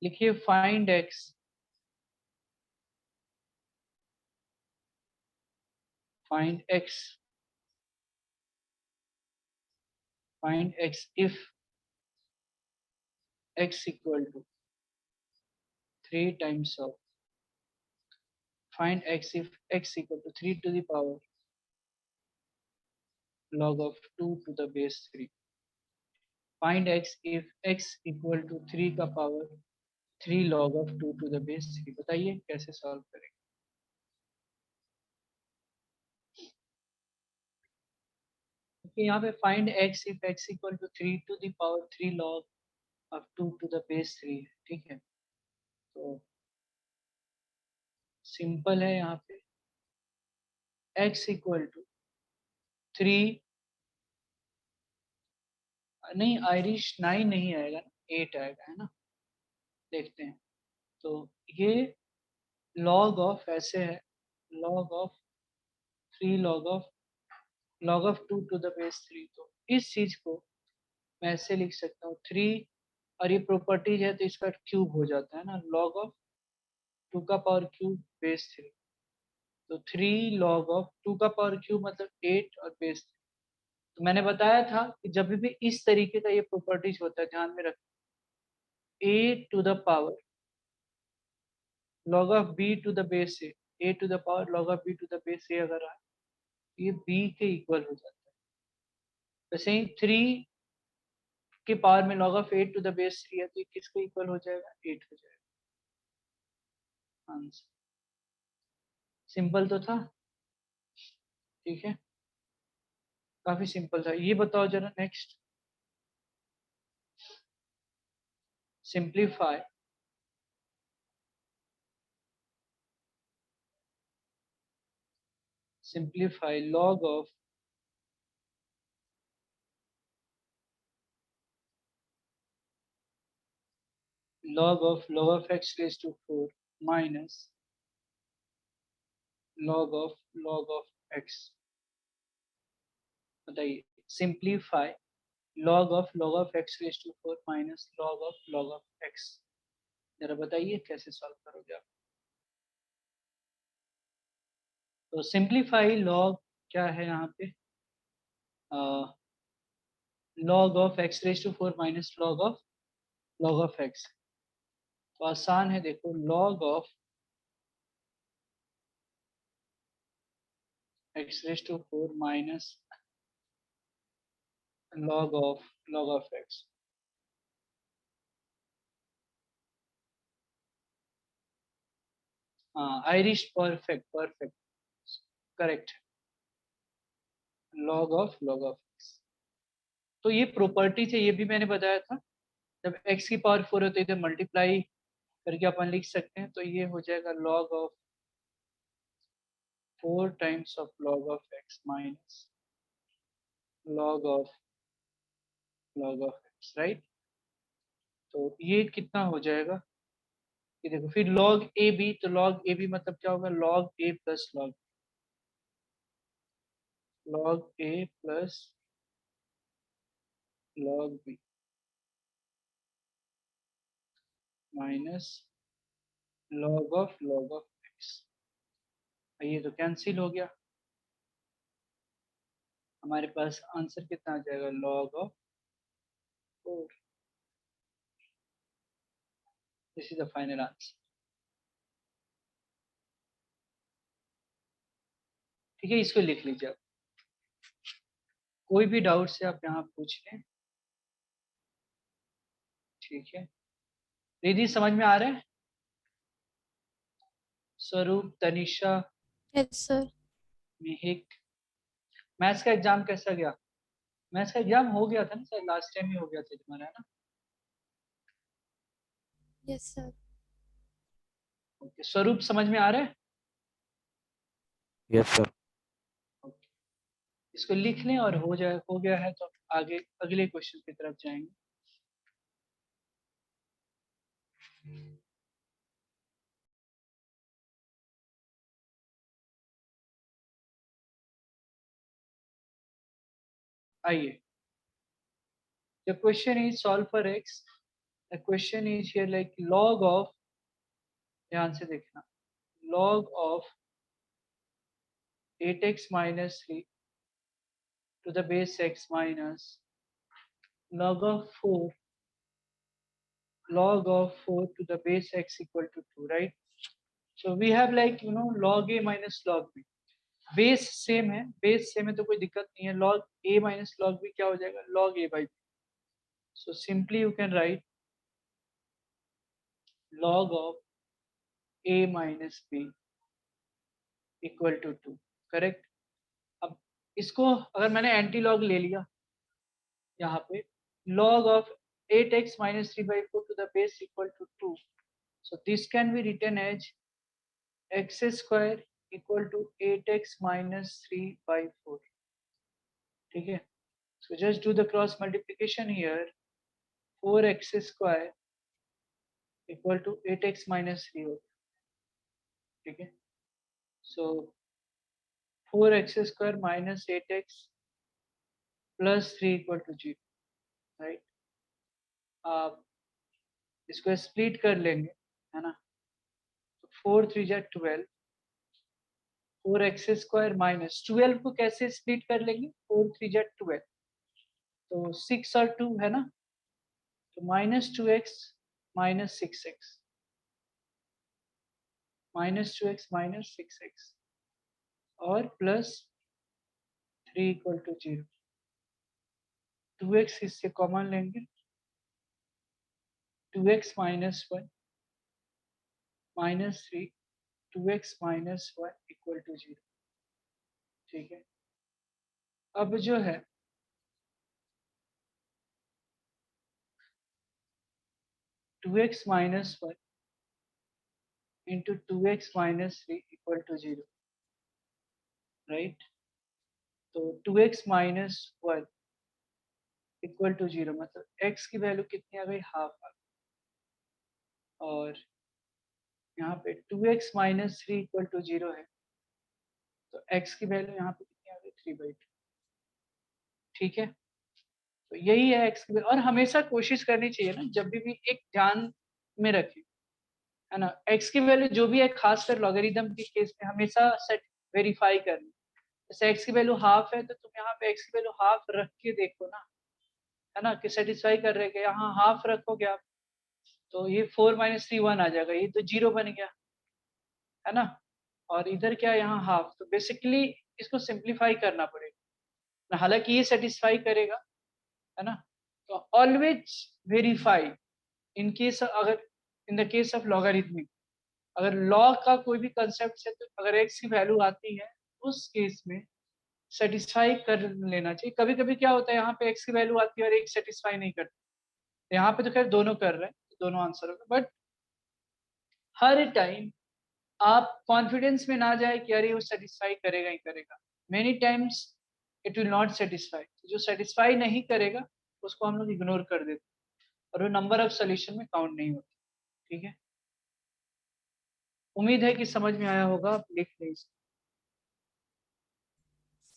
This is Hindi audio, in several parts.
लिखिए find x, find x, find x if x equal to 3 times of, find x if x equal to 3 to the power log of 2 to the base 3. Find x if x equal to 3 का power 3 log of 2 to the base 3. बताइए कैसे सॉल्व करेंगे। यहाँ पे find x if x equal to 3 to the power 3 log of 2 to the base 3 है, ठीक है। तो सिंपल है, यहाँ पे x equal to 3, नहीं आयरिश 9 नहीं आएगा ना, 8 आएगा, है ना। देखते हैं। तो ये log ऑफ ऐसे है, log of 3 log of 2 to the base 3। तो इस चीज को मैं ऐसे लिख सकता हूँ 3, और ये प्रॉपर्टीज है तो इसका क्यूब हो जाता है ना, log ऑफ 2 का पावर क्यूब बेस 3। तो 3 log ऑफ 2 का पावर क्यूब मतलब 8 और बेस 3। तो मैंने बताया था कि जब भी इस तरीके का ये प्रॉपर्टीज होता है ध्यान में रख, a to the power log of b to the base a to the power log of b to the base a अगर आए, ये b के इक्वल हो जाता है। वैसे ही 3 के पावर में log of 8 to the base 3 है तो ये किसके इक्वल हो जाएगा, 8 हो जाएगा। आंसर सिंपल तो था, ठीक है, काफी सिंपल था। ये बताओ जरा next, simplify simplify log of x raised to 4 minus log of x। बताइए simplify log of x raised to 4 minus log of x। जरा बताइए कैसे सॉल्व करोगे आप। तो सिंप्लीफाई लॉग क्या है यहाँ पे, log of x raised to 4 minus log of x। तो आसान है, देखो log of x raised to 4 minus log of x। हाँ Irish perfect perfect correct, log of x। तो ये प्रॉपर्टी है, ये भी मैंने बताया था, जब x की पावर 4 होती है तो मल्टीप्लाई करके अपन लिख सकते हैं। तो ये हो जाएगा log of 4 times of log of x minus log of x, right. तो ये कितना हो जाएगा, ये देखो फिर log ए बी, तो log ए बी मतलब क्या होगा, log A plus log A plus log B minus log of x. ये तो कैंसिल हो गया, हमारे पास आंसर कितना आ जाएगा, log of 4। This is the final answer, ठीक है। इसको लिख लीजिए आप, कोई भी डाउट से आप यहाँ पूछ लें, ठीक है। दीदी समझ में आ रहा है, स्वरूप, तनिषा, यस सर। मिहिक, मैथ्स का एग्जाम कैसा गया। मैथ्स का एग्जाम हो गया था ना सर, लास्ट टाइम ही हो गया था तुम्हारा, है ना। Yes sir. ओके, स्वरूप समझ में आ रहा है। Yes sir. ओके, इसको लिख लें और हो गया है तो आगे अगले क्वेश्चन की तरफ जाएंगे। आइए, the question is solve for x the question is here like log of, ध्यान से देखना, log of 8x minus 3 to the base x minus log of 4 to the base x equal to 2, right? So we have like log a minus log b. Base same है, बेस सेम है तो कोई दिक्कत नहीं है. log a minus log b क्या हो जाएगा? log a by b. So simply you can write log of a minus b equal to 2, correct. अब इसको अगर मैंने एंटी लॉग ले लिया यहाँ पे, log of 8x minus 3 by 4 to the base equal to 2. So this can be written as x square equal to 8x minus 3 by 4. ठीक है. So just do the cross multiplication here. 4x square equal to 8x minus 3 होगा. ठीक है. So 4x square minus 8x plus 3 equal to 0, right? आप इसको स्प्लिट कर लेंगे, है ना. तो 4 3 जा 12, 4x स्क्वायर माइनस 12 को कैसे स्प्लिट कर लेंगे? 4 3 जा 12, तो 6 और 2 है ना, तो minus 2x minus 6x, minus 2x minus 6x और प्लस 3 इक्वल टू 0. 2x इससे कॉमन लेंगे, 2x minus 1 minus 3, 2x minus 1 equal to 0. ठीक है. अब जो है 2x minus 1 into 2x minus 3 equal to 0, right. तो 2x माइनस 1 इक्वल टू 0 मतलब x की वैल्यू कितनी आ गई? हाफ आ गई. और यहाँ पे 2x माइनस 3 इक्वल टू 0 है, तो x की वैल्यू यहाँ पे कितनी आ गई? 3/2. ठीक है. तो यही है x की वैल्यू. और हमेशा कोशिश करनी चाहिए ना, जब भी एक ध्यान में रखें, है ना, x की वैल्यू जो भी है, खासकर लॉगरिथम के केस में हमेशा सेट वेरीफाई करनी. जैसे x की वैल्यू हाफ है तो तुम यहाँ पे x की वैल्यू हाफ रख के देखो ना, है ना, कि सेटिस्फाई कर रहे हैं. यहाँ हाफ रखोगे आप तो ये 4 माइनस 3 1 आ जाएगा, ये तो 0 बन गया, है ना. और इधर क्या है? यहाँ हाफ. तो बेसिकली इसको सिंप्लीफाई करना पड़ेगा, हालांकि ये सेटिस्फाई करेगा, है ना. तो ऑलवेज वेरीफाई इन केस, अगर in the case of logarithmic, अगर लॉग का कोई भी कंसेप्ट है तो अगर एक्स की वैल्यू आती है उस केस में सेटिस्फाई कर लेना चाहिए. कभी कभी क्या होता है, यहाँ पे एक्स की वैल्यू आती है और एक सेटिस्फाई नहीं करती. यहाँ पे तो खैर दोनों कर रहे हैं, दोनों आंसर होगा. बट हर टाइम आप कॉन्फिडेंस में ना जाए कि अरे वो सेटिस्फाई करेगा ही करेगा. Many times it will not satisfy. जो सेटिस्फाई नहीं करेगा उसको हम लोग इग्नोर कर देते और वो नंबर ऑफ सोल्यूशन में काउंट नहीं होता. ठीक है. उम्मीद है कि समझ में आया होगा. आप लिख लें इसको.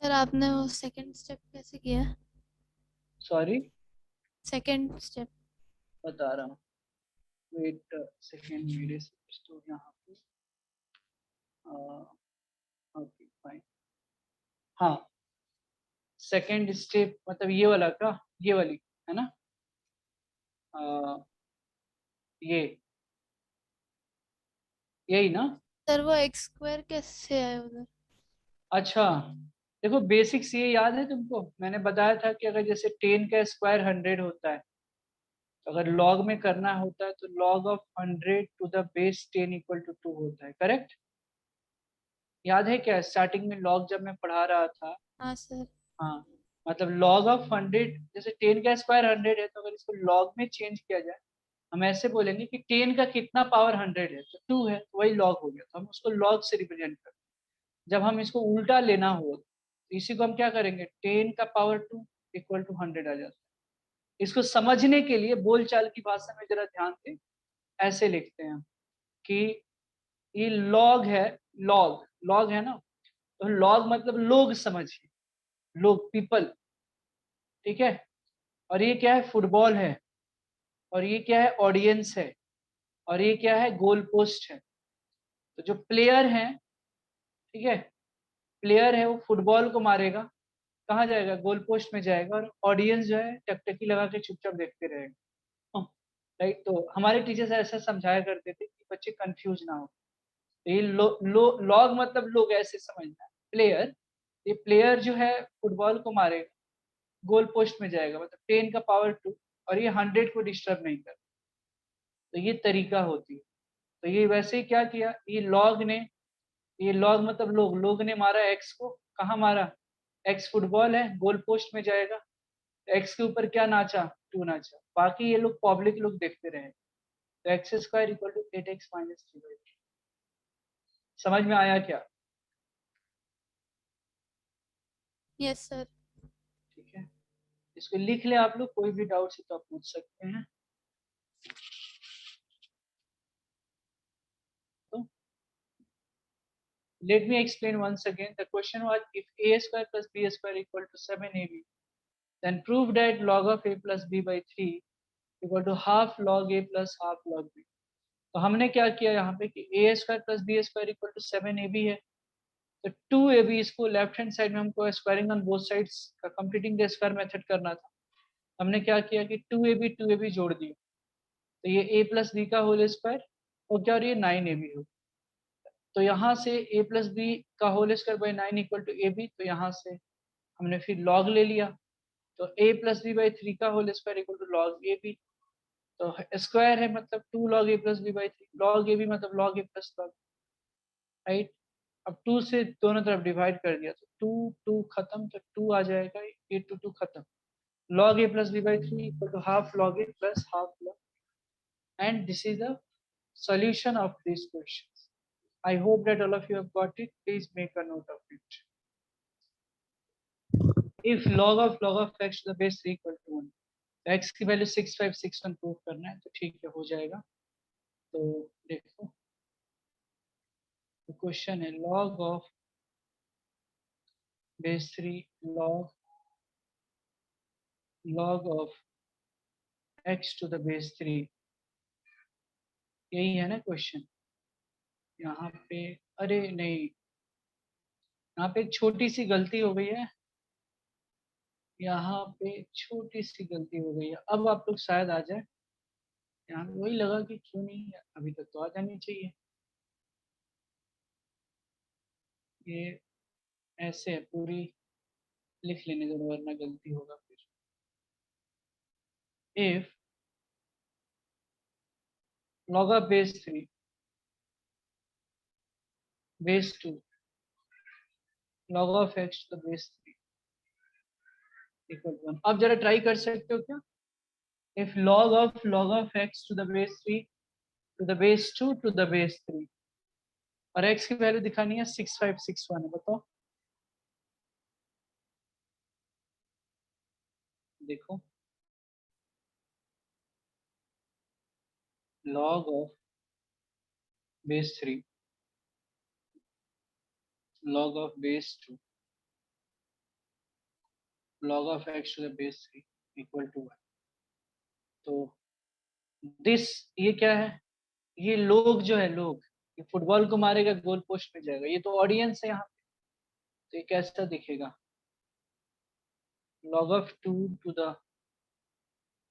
सर आपने वो सेकंड स्टेप कैसे किया? Sorry, second step. बता रहा हूँ. वेट सेकेंड, मेरे से कुछ तो यहाँ पे. Okay fine. हाँ, सेकेंड स्टेप मतलब ये वाला का, ये वाली, है ना. ये यही ना. सर वो एक्स स्क्वायर कैसे आया उधर? अच्छा, देखो बेसिक्स ये याद है तुमको. मैंने बताया था कि अगर जैसे 10 का स्क्वायर 100 होता है, तो अगर लॉग में करना होता है तो log of 100 to the base 10 equal to 2 होता है. करेक्ट. याद है क्या स्टार्टिंग में लॉग जब मैं पढ़ा रहा था? हाँ सर. हाँ, मतलब लॉग ऑफ 100, जैसे 10 का स्क्वायर 100 है तो अगर इसको लॉग में चेंज किया जाए, हम ऐसे बोलेंगे कि 10 का कितना पावर 100 है, तो 2 है, तो वही लॉग हो गया. तो हम उसको लॉग से रिप्रेजेंट करते हैं. जब हम इसको उल्टा लेना हो तो इसी को हम क्या करेंगे? 10 का पावर 2 इक्वल टू 100 आ जाता है. इसको समझने के लिए बोलचाल की भाषा में जरा ध्यान दें. ऐसे लिखते हैं हम कि ये लॉग है. लॉग लॉग है ना, तो लॉग मतलब लोग समझिए, लोग, पीपल. ठीक है. और ये क्या है? फुटबॉल है. और ये क्या है, ऑडियंस है, और ये क्या है, गोल पोस्ट है। तो जो प्लेयर है, ठीक है, प्लेयर है वो फुटबॉल को मारेगा, कहाँ जाएगा, गोल पोस्ट में जाएगा, और ऑडियंस जो है टकटकी लगा के चुपचाप देखते रहेगा। राइट, तो हमारे टीचर्स ऐसा समझाया करते थे कि बच्चे कंफ्यूज ना हो। तो ये लॉग मतलब लोग ऐसे समझना है, प्लेयर, ये प्लेयर जो है फुटबॉल को मारेगा, गोल पोस्ट में जाएगा, मतलब 10 का पावर 2, और ये 100 को डिस्टर्ब नहीं कर। तो ये तरीका होती है। तो ये वैसे ही क्या किया, ये लॉग मतलब लोग ने मारा एक्स को, कहाँ मारा, एक्स फुटबॉल है, गोल पोस्ट में जाएगा, एक्स के ऊपर क्या नाचा, 2 नाचा, बाकी ये लोग पब्लिक लोग देखते रहे। तो x square equal to 8x minus 3/3। समझ में आया क्या? Yes sir. ठीक है, इसको लिख ले आप लोग, कोई भी डाउट है तो आप पूछ सकते हैं। तो let me explain once again. The question was, if a square plus b square equal to 7ab, then prove that log of a plus b by 3 equal to half log a plus half log b. तो हमने क्या किया यहाँ पे कि a square plus B square equal to 7ab है, तो 2ab, इसको लेफ्ट हैंड साइड में हमको स्क्वायरिंग ऑन बोथ साइड्स का कंप्लीटिंग द स्क्वायर मेथड करना था। हमने क्या किया कि 2ab जोड़ दिया, तो ये a प्लस बी का होल स्क्वायर और क्या, और ये 9ab हो। तो यहाँ से a प्लस बी का whole square by 9 equal to A B, तो यहाँ से हमने फिर लॉग ले लिया, तो a प्लस बी बाई 3 का whole square equal to log A B, तो स्क्वायर है मतलब 2 log a plus B by 3, log A B मतलब log A plus log, right. अब 2 से दोनों तरफ डिवाइड कर दिया, तो 2 खत्म, तो 2 आ जाएगा, ये 2 खत्म, log a plus b by 3 equal to half log a plus half log, and this is the solution of these questions. I hope that all of you have got it. Please make a note of it. If log of x to the base 3 equal to 1, तो x की वैल्यू 6561 प्रूव करना है, तो ठीक है, हो जाएगा। तो देखो, तो क्वेश्चन है log of base 3 log of x to the base 3, यही है ना क्वेश्चन। यहाँ पे अरे नहीं, यहाँ पे एक छोटी सी गलती हो गई है, यहाँ पे छोटी सी गलती हो गई है, अब आप लोग शायद आ जाए। यहाँ पे वही लगा कि क्यों नहीं, अभी तक तो आ जानी चाहिए। ये ऐसे है, पूरी लिख लेने दो वरना गलती होगा फिर। If log of base 3 base 2 log of x to the base 3 equal to 1, अब जरा ट्राई कर सकते हो क्या? If log of x to the base 3 to the base 2 to the base 3, और x की वैल्यू दिखानी है 6561 है, बताओ। देखो, log of base 3 log of base 2 log of x to the base 3 equal to 1, तो दिस, ये क्या है, ये लोग जो है, लोग, ये फुटबॉल को मारेगा, गोल पोस्ट में जाएगा, ये तो ऑडियंस है यहाँ पे। तो ये कैसा दिखेगा, log of 2 to the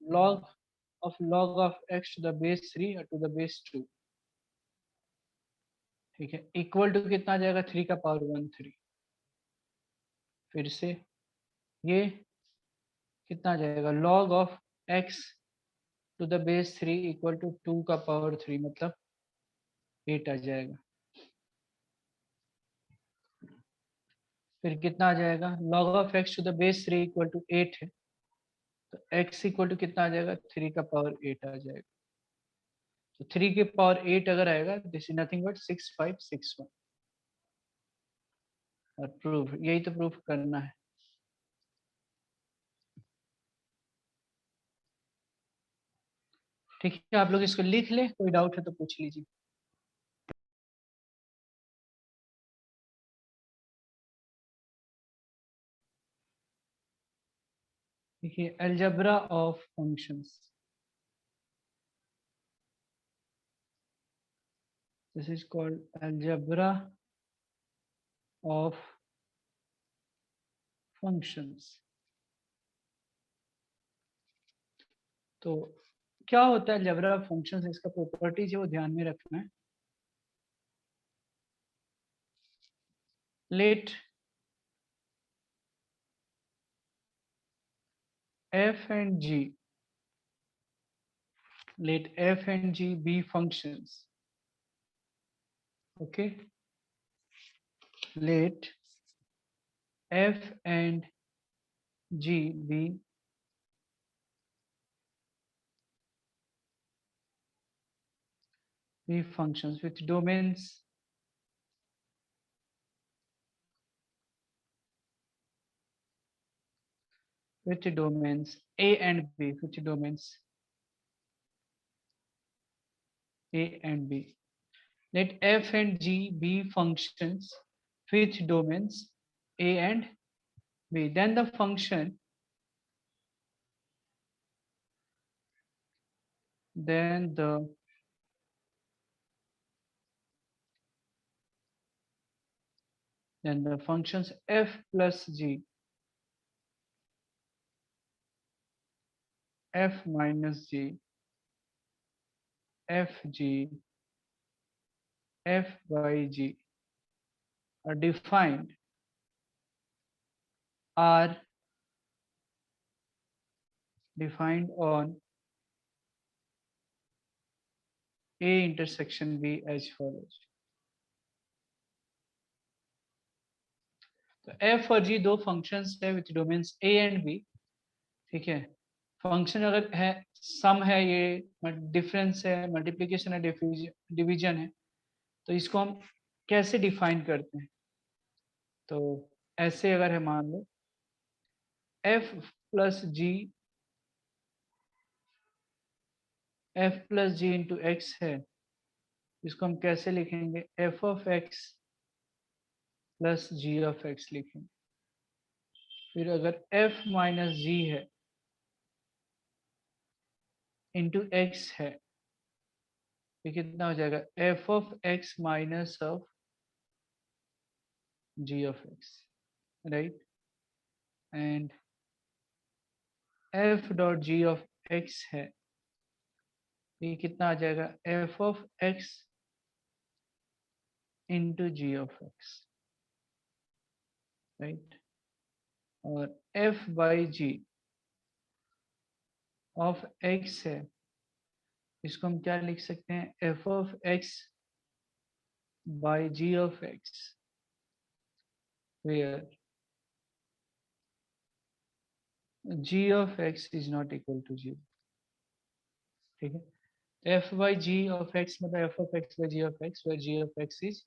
log of x to the base 3 or to the base 2, ठीक है, इक्वल टू कितना आ जाएगा, 3 का पावर 1 3, फिर से ये कितना आ जाएगा, log of x to the base 3 equal to 2 का पावर 3 मतलब 8 आ जाएगा। फिर कितना आ जाएगा, log of x to the base 3 equal to 8 है, तो x इक्वल टू कितना आ जाएगा, 3 का पावर 8 आ जाएगा। तो 3 के पावर 8 अगर आएगा, दिस इज नथिंग बट 6561, और प्रूफ, यही तो प्रूफ करना है। ठीक है, आप लोग इसको लिख ले, कोई डाउट है तो पूछ लीजिए। देखिए, algebra of functions, this is called algebra of functions. तो क्या होता है अलजेब्रा ऑफ फंक्शंस, इसका प्रॉपर्टीज है वो ध्यान में रखना है। Let f and g, let f and g be functions. Okay, let f and g be functions with domains a and b, with domains a and b. Let f and g be functions with domains a and b. Then the function, then the functions f plus g, f minus g, f g, f by g are defined, are defined on A intersection B as follows. तो f और g दो फंक्शंस है with domains a and b। ठीक है, फंक्शन अगर है सम है, ये डिफरेंस है, मल्टीप्लिकेशन है, डिवीजन है, तो इसको हम कैसे डिफाइन करते हैं? तो ऐसे अगर है, मान लो f plus g, f plus g into x है, इसको हम कैसे लिखेंगे? f of x plus g of x लिखेंगे। फिर अगर f माइनस जी है इंटू एक्स है, ये कितना हो जाएगा? f of x minus of g of x, right? And f dot g of x है, ये कितना आ जाएगा? f of x into g of x, right? और f by g of x है, इसको हम क्या लिख सकते हैं? f of x by g of x, where g of x is not equal to 0। ठीक है, f by g of x मतलब f of x by g of x, where g of x is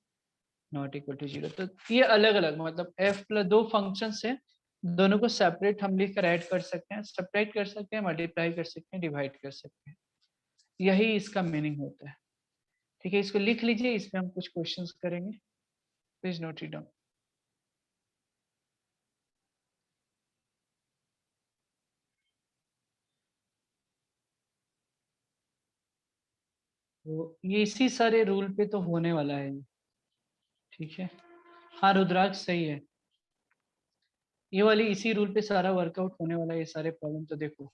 not equal to 0। तो ये अलग अलग मतलब f प्लस दो फंक्शंस है, दोनों को सेपरेट हम लिखकर ऐड कर सकते हैं, सब्ट्रैक्ट कर सकते हैं, मल्टीप्लाई कर सकते हैं, डिवाइड कर सकते हैं। यही इसका मीनिंग होता है। ठीक है, इसको लिख लीजिए, इस पे हम कुछ क्वेश्चंस करेंगे, प्लीज नोट इट डाउन। तो ये इसी सारे रूल पे तो होने वाला है। ठीक है, हाँ रुद्राक्ष सही है, ये वाली इसी रूल पे सारा वर्कआउट होने वाला है, ये सारे प्रॉब्लम। तो देखो,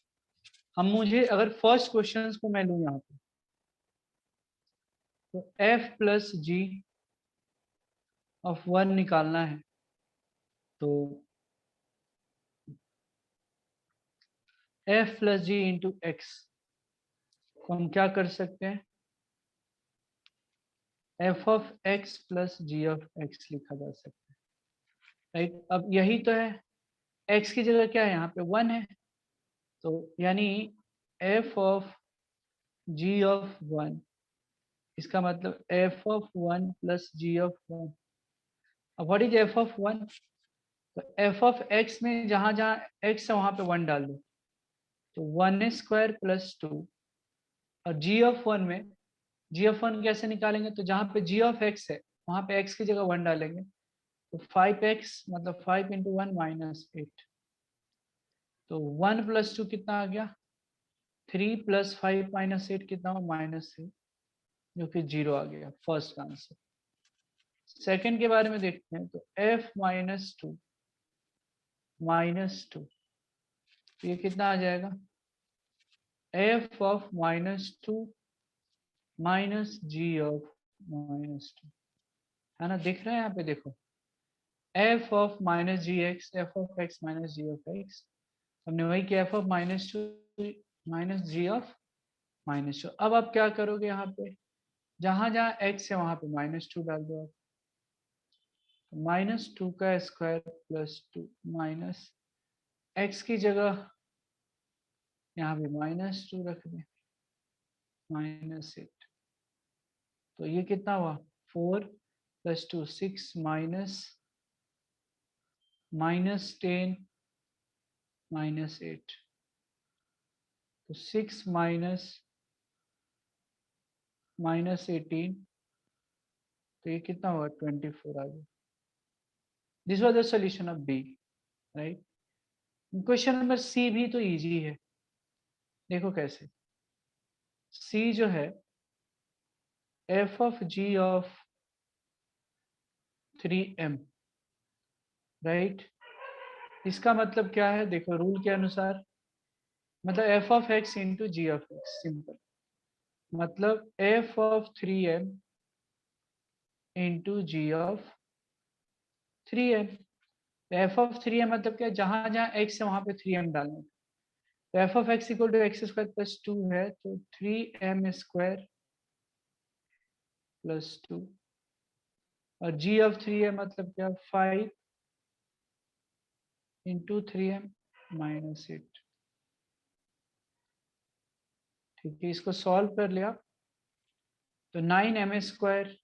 हम मुझे अगर फर्स्ट क्वेश्चंस को मैं लूँ यहाँ पे, तो f प्लस जी ऑफ 1 निकालना है, तो f plus g into x को हम क्या कर सकते हैं? f of x plus g of x लिखा जा सकता है, राइट? अब यही तो है, x की जगह क्या है यहाँ पे? 1 है, तो यानी f ऑफ g ऑफ 1, इसका मतलब f of 1 plus g of 1। अब व्हाट इज f ऑफ 1? तो f ऑफ x में जहां जहां x है वहां पे 1 डाल दो, तो 1 स्क्वायर प्लस 2। और g ऑफ 1 में, g ऑफ 1 कैसे निकालेंगे? तो जहां पे g ऑफ x है वहां पे x की जगह 1 डालेंगे, तो 5x मतलब 5 इंटू 1 माइनस 8। तो 1 प्लस 2 कितना आ गया? 3 प्लस 5 माइनस 8 कितना हुआ? -3। जो कि 0 आ गया फर्स्ट आंसर। सेकंड के बारे में देखते हैं, तो f माइनस टू ये कितना आ जाएगा, f of -2 minus g of -2, है ना, दिख रहा है यहाँ पे देखो, f of minus g x, f of x minus g of x, हमने वही किया, f of -2 minus g of -2। अब आप क्या करोगे, यहाँ पे जहां जहां x है वहां पे -2 डाल दो आप, -2 का स्क्वायर प्लस 2 माइनस x की जगह यहाँ पे -2 रख दें, -8, तो ये कितना हुआ, 4 + 2 6 -10 -8, तो 6 -18, तो ये कितना हुआ, 24 आ गया। This was the solution of B, right. Question number C भी तो इजी है, देखो कैसे, सी जो है f of g of 3m, right. इसका मतलब क्या है, देखो रूल के अनुसार, मतलब f of x into g of x, simple, मतलब f of 3m into g of 3m। f of 3m मतलब क्या, जहां जहां x है वहां पे 3m डालना, तो f of x equal to x square plus 2 है, तो 3m स्क्वायर प्लस 2, और g ऑफ 3m मतलब क्या, 5 इंटू 3m माइनस 8। ठीक है, इसको सॉल्व कर लिया, तो 9m square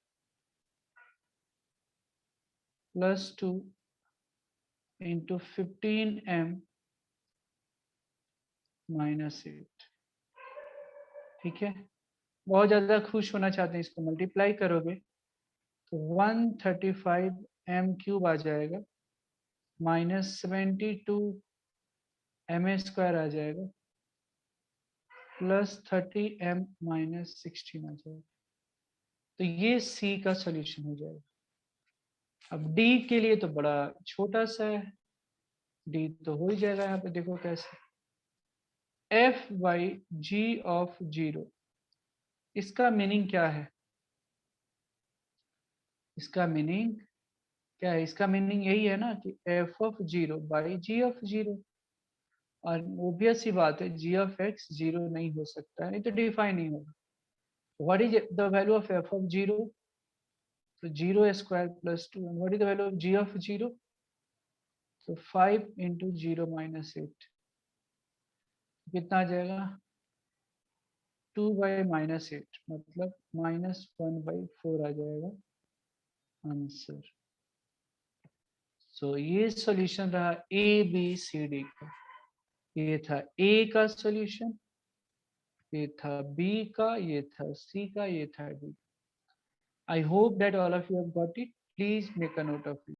plus 2 into 15m minus 8। ठीक है, बहुत ज्यादा खुश होना चाहते हैं, इसको मल्टीप्लाई करोगे तो 135m³ आ जाएगा, -72m² आ जाएगा, प्लस 30m माइनस 16 आ जाएगा। तो ये सी का सॉल्यूशन हो जाएगा। अब डी के लिए तो बड़ा छोटा सा है, डी तो हो ही जाएगा, यहाँ पे देखो कैसे, f बाई जी ऑफ 0, इसका मीनिंग क्या है, इसका मीनिंग क्या है, इसका मीनिंग यही है ना कि f of 0 by g of 0, और ओबियस सी बात है जी ऑफ एक्स 0 नहीं हो सकता है, नहीं तो डिफाइन नहीं होगा। What is the value of f of 0, तो 0 square plus 2, what is the value of g of 0, तो 5 इंटू 0 माइनस 8, कितना आ जाएगा, 2/-8, मतलब -1/4 आ जाएगा आंसर। सो ये सॉल्यूशन रहा ए बी सी डी का, ये था ए का सॉल्यूशन, ये था बी का, ये था सी का, ये था D. I hope that all of you have got it. Please make a note of it.